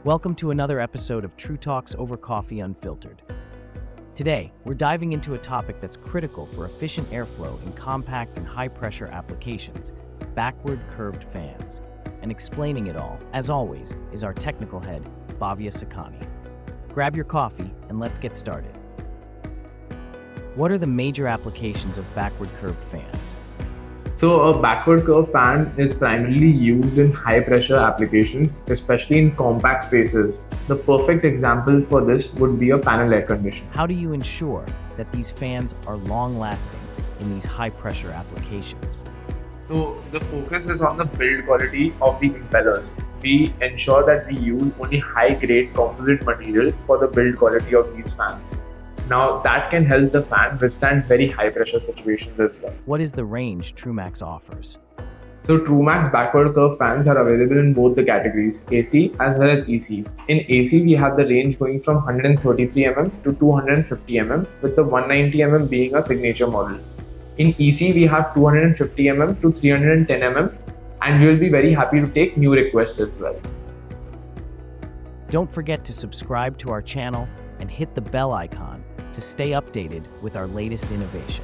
Welcome to another episode of TruTalks over Coffee Unfiltered. Today, we're diving into a topic that's critical for efficient airflow in compact and high-pressure applications, backward curved fans. And explaining it all, as always, is our technical head, Bhavya Sakhani. Grab your coffee and let's get started. What are the major applications of backward curved fans? So a backward curve fan is primarily used in high pressure applications, especially in compact spaces. The perfect example for this would be a panel air conditioner. How do you ensure that these fans are long-lasting in these high-pressure applications? So the focus is on the build quality of the impellers. We ensure that we use only high grade composite material for the build quality of these fans. Now that can help the fan withstand very high pressure situations as well. What is the range Trumaxx offers? So Trumaxx backward curve fans are available in both the categories, AC as well as EC. In AC, we have the range going from 133 mm to 250 mm, with the 190 mm being a signature model. In EC, we have 250 mm to 310 mm, and we will be very happy to take new requests as well. Don't forget to subscribe to our channel and hit the bell icon to stay updated with our latest innovation.